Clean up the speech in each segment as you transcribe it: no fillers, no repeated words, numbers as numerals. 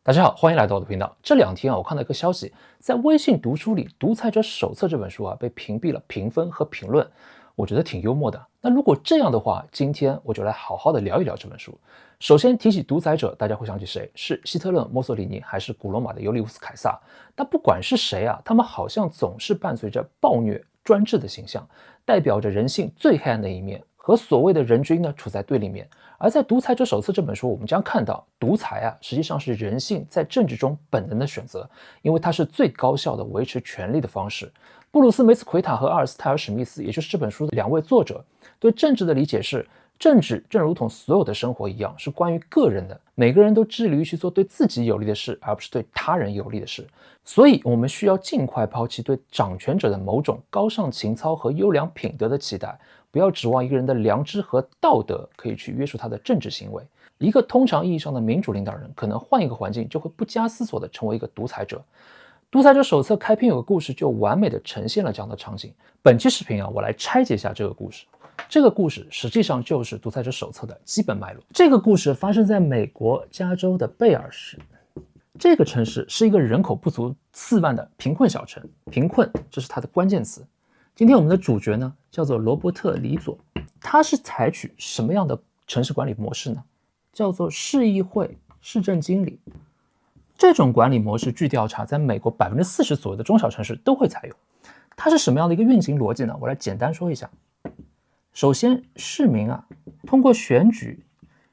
大家好，欢迎来到我的频道。这两天我看到一个消息，在微信读书里，《独裁者手册》这本书被屏蔽了评分和评论，我觉得挺幽默的。那如果这样的话，今天我就来好好的聊一聊这本书。首先提起独裁者，大家会想起谁？是希特勒、墨索里尼，还是古罗马的尤利乌斯·凯撒？但不管是谁他们好像总是伴随着暴虐、专制的形象，代表着人性最黑暗的一面，和所谓的人君处在对立面。而在《独裁者手册》这本书，我们将看到，独裁实际上是人性在政治中本能的选择，因为它是最高效的维持权力的方式。布鲁斯·梅斯奎塔和阿尔斯泰尔·史密斯，也就是这本书的两位作者，对政治的理解是，政治正如同所有的生活一样，是关于个人的，每个人都致力于去做对自己有利的事，而不是对他人有利的事。所以我们需要尽快抛弃对掌权者的某种高尚情操和优良品德的期待，不要指望一个人的良知和道德可以去约束他的政治行为。一个通常意义上的民主领导人，可能换一个环境就会不加思索地成为一个独裁者。独裁者手册开篇有个故事，就完美地呈现了这样的场景。本期视频我来拆解一下这个故事。这个故事实际上就是独裁者手册的基本脉络。这个故事发生在美国加州的贝尔市。这个城市是一个人口不足4万的贫困小城，贫困这是它的关键词。今天我们的主角叫做罗伯特·里佐，他是采取什么样的城市管理模式呢？叫做市议会市政经理。这种管理模式据调查，在美国40%左右的中小城市都会采用。它是什么样的一个运行逻辑呢？我来简单说一下。首先，市民通过选举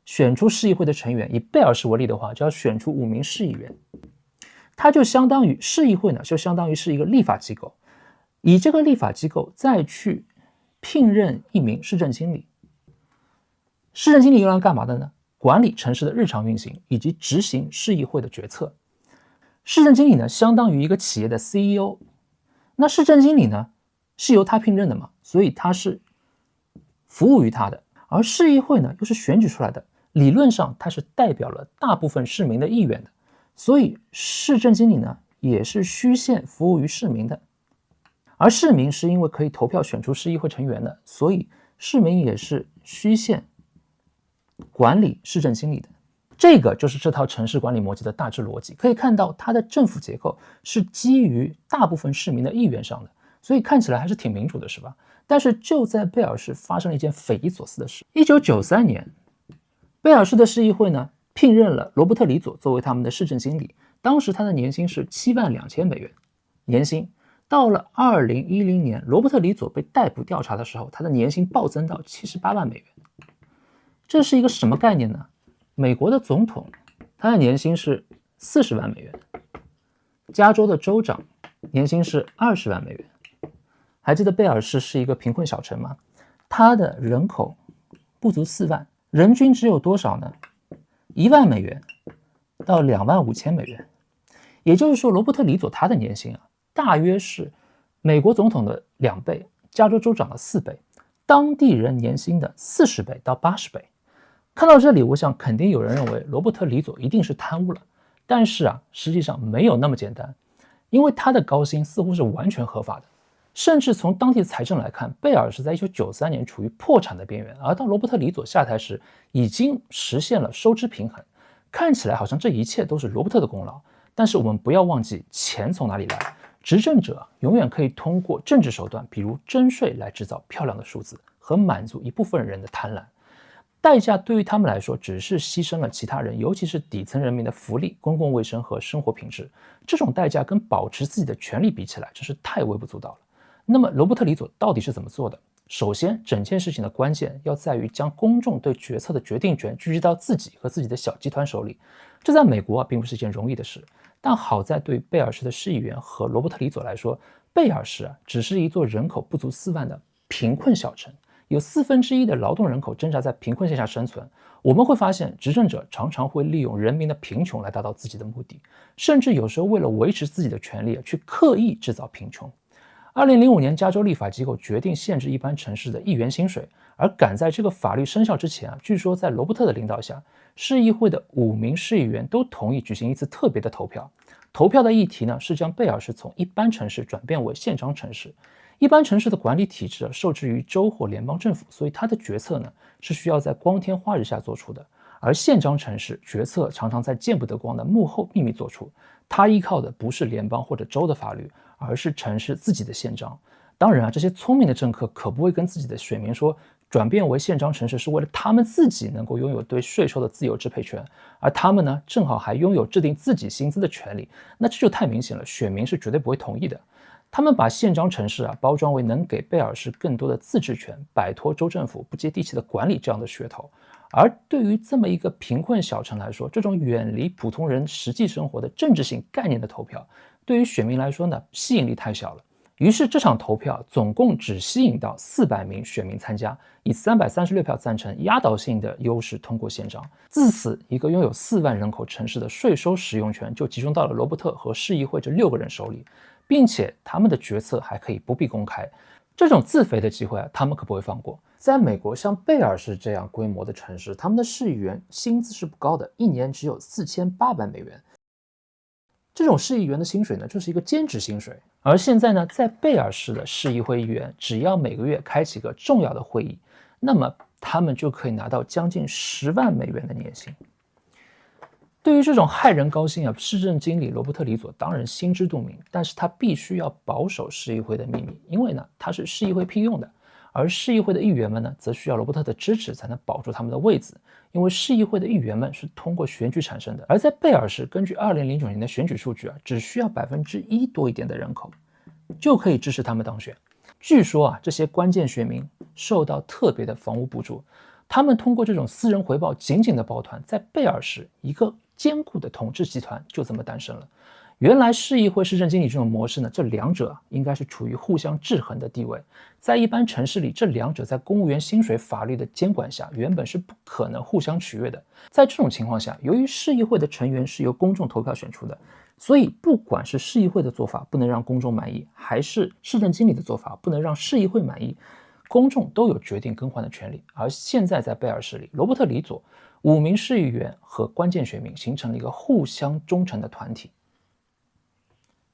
选出市议会的成员，以贝尔市为例的话，就要选出5名市议员。它就相当于市议会就相当于是一个立法机构，以这个立法机构再去聘任1名市政经理。市政经理用来干嘛的呢？管理城市的日常运行以及执行市议会的决策。市政经理相当于一个企业的 CEO。那市政经理是由他聘任的嘛，所以他是服务于他的。而市议会又是选举出来的，理论上它是代表了大部分市民的意愿的，所以市政经理也是虚线服务于市民的。而市民是因为可以投票选出市议会成员的，所以市民也是虚线管理市政经理的。这个就是这套城市管理模型的大致逻辑。可以看到它的政府结构是基于大部分市民的意愿上的，所以看起来还是挺民主的，是吧？但是就在贝尔市发生了一件匪夷所思的事。1993年，贝尔市的市议会聘任了罗伯特·里佐作为他们的市政经理，当时他的年薪是$72,000年薪。到了2010年，罗伯特·里佐被逮捕调查的时候，他的年薪暴增到$78万。这是一个什么概念呢？美国的总统他的年薪是$40万，加州的州长年薪是$20万。还记得贝尔市是一个贫困小城吗？它的人口不足4万，人均只有多少呢？$1万到$25,000。也就是说，罗伯特·里佐他的年薪大约是美国总统的2倍，加州州长的4倍，当地人年薪的40倍到80倍。看到这里，我想肯定有人认为罗伯特·里佐一定是贪污了，但是实际上没有那么简单，因为他的高薪似乎是完全合法的。甚至从当地财政来看，贝尔是在1993年处于破产的边缘，而当罗伯特·里佐下台时，已经实现了收支平衡。看起来好像这一切都是罗伯特的功劳，但是我们不要忘记钱从哪里来。执政者永远可以通过政治手段，比如征税来制造漂亮的数字和满足一部分人的贪婪，代价对于他们来说只是牺牲了其他人，尤其是底层人民的福利、公共卫生和生活品质。这种代价跟保持自己的权利比起来，真是太微不足道了。那么罗伯特·里佐到底是怎么做的？首先，整件事情的关键要在于将公众对决策的决定权聚集到自己和自己的小集团手里。这在美国并不是一件容易的事，但好在对贝尔市的市议员和罗伯特·里佐来说，贝尔市只是一座人口不足4万的贫困小城，有1/4的劳动人口挣扎在贫困线下生存。我们会发现，执政者常常会利用人民的贫穷来达到自己的目的，甚至有时候为了维持自己的权利去刻意制造贫穷。2005年，加州立法机构决定限制一般城市的议员薪水，而赶在这个法律生效之前据说在罗伯特的领导下，市议会的5名市议员都同意举行一次特别的投票。投票的议题是将贝尔市从一般城市转变为宪章城市。一般城市的管理体制受制于州或联邦政府，所以它的决策是需要在光天化日下做出的。而宪章城市决策常常在见不得光的幕后秘密做出，它依靠的不是联邦或者州的法律，而是城市自己的宪章。当然这些聪明的政客可不会跟自己的选民说，转变为宪章城市是为了他们自己能够拥有对税收的自由支配权，而他们呢，正好还拥有制定自己薪资的权利，那这就太明显了，选民是绝对不会同意的。他们把宪章城市包装为能给贝尔市更多的自治权，摆脱州政府不接地气的管理这样的噱头。而对于这么一个贫困小城来说，这种远离普通人实际生活的政治性概念的投票，对于选民来说呢，吸引力太小了。于是这场投票总共只吸引到400名选民参加，以336票赞成压倒性的优势通过宪章。自此，一个拥有4万人口城市的税收使用权就集中到了罗伯特和市议会这6个人手里，并且他们的决策还可以不必公开。这种自肥的机会他们可不会放过。在美国，像贝尔市这样规模的城市，他们的市议员薪资是不高的，一年只有4800美元。这种市议员的薪水呢，就是一个兼职薪水。而现在呢，在贝尔市的市议会议员，只要每个月开启个重要的会议，那么他们就可以拿到将近10万美元的年薪。对于这种害人高薪市政经理罗伯特·里佐当然心知肚明，但是他必须要保守市议会的秘密，因为呢，他是市议会聘用的。而市议会的议员们呢，则需要罗伯特的支持才能保住他们的位子，因为市议会的议员们是通过选举产生的。而在贝尔市，根据2009年的选举数据只需要1%多一点的人口就可以支持他们当选。据说这些关键选民受到特别的房屋补助，他们通过这种私人回报紧紧的抱团，在贝尔市一个坚固的统治集团就这么诞生了。原来市议会市政经理这种模式呢，这两者应该是处于互相制衡的地位。在一般城市里，这两者在公务员薪水法律的监管下，原本是不可能互相取悦的。在这种情况下，由于市议会的成员是由公众投票选出的，所以不管是市议会的做法不能让公众满意，还是市政经理的做法不能让市议会满意，公众都有决定更换的权利。而现在在贝尔市里，罗伯特·里佐5名市议员和关键选民形成了一个互相忠诚的团体。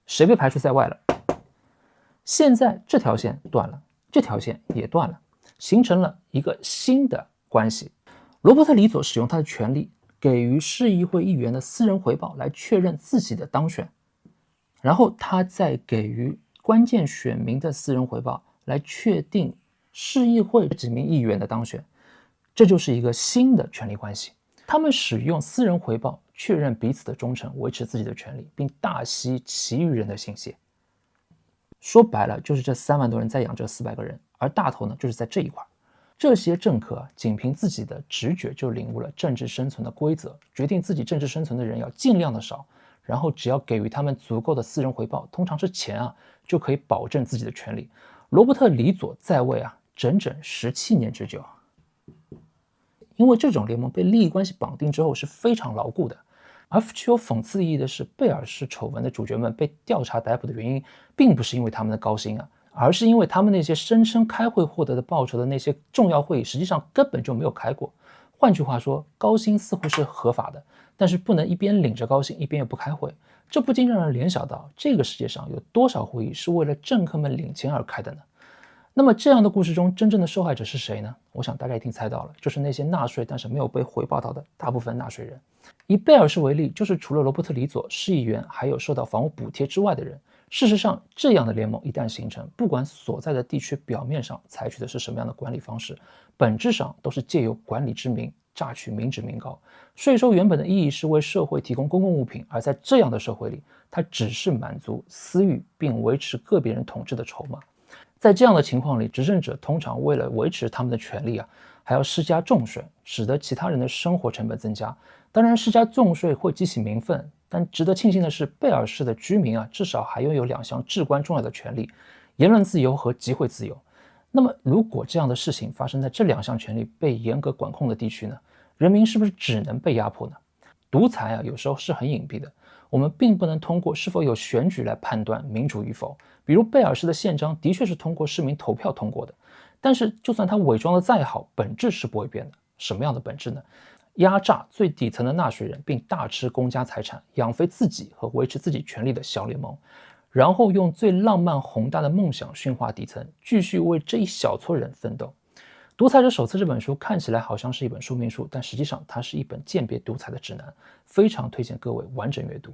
谁被排除在外了？现在这条线断了，这条线也断了，形成了一个新的关系。罗伯特·里佐使用他的权利，给予市议会议员的私人回报来确认自己的当选，然后他再给予关键选民的私人回报来确定市议会几名议员的当选。这就是一个新的权力关系。他们使用私人回报确认彼此的忠诚，维持自己的权利，并大吸其余人的心血。说白了，就是这3万多人在养这400个人，而大头呢，就是在这一块。这些政客仅凭自己的直觉就领悟了政治生存的规则，决定自己政治生存的人要尽量的少，然后只要给予他们足够的私人回报，通常是钱就可以保证自己的权利。罗伯特·里佐在位整整17年之久。因为这种联盟被利益关系绑定之后是非常牢固的。而具有讽刺意义的是，贝尔市丑闻的主角们被调查逮捕的原因，并不是因为他们的高薪而是因为他们那些声称开会获得的报酬的那些重要会议，实际上根本就没有开过。换句话说，高薪似乎是合法的，但是不能一边领着高薪，一边又不开会。这不禁让人联想到，这个世界上有多少会议是为了政客们领钱而开的呢？那么这样的故事中，真正的受害者是谁呢？我想大家一定猜到了，就是那些纳税但是没有被回报到的大部分纳税人。以贝尔市为例，就是除了罗伯特·里佐、市议员还有受到房屋补贴之外的人。事实上，这样的联盟一旦形成，不管所在的地区表面上采取的是什么样的管理方式，本质上都是借由管理之名榨取民脂民膏。税收原本的意义是为社会提供公共物品，而在这样的社会里，它只是满足私欲并维持个别人统治的筹码。在这样的情况里，执政者通常为了维持他们的权利还要施加重税，使得其他人的生活成本增加。当然，施加重税会激起民愤，但值得庆幸的是，贝尔市的居民至少还拥有2项至关重要的权利：言论自由和集会自由。那么，如果这样的事情发生在这2项权利被严格管控的地区呢？人民是不是只能被压迫呢？独裁有时候是很隐蔽的，我们并不能通过是否有选举来判断民主与否。比如贝尔市的宪章的确是通过市民投票通过的，但是就算它伪装的再好，本质是不会变的。什么样的本质呢？压榨最底层的纳税人，并大吃公家财产，养肥自己和维持自己权利的小联盟，然后用最浪漫宏大的梦想驯化底层，继续为这一小撮人奋斗。独裁者手册》这本书看起来好像是一本说明书，但实际上它是一本鉴别独裁的指南，非常推荐各位完整阅读。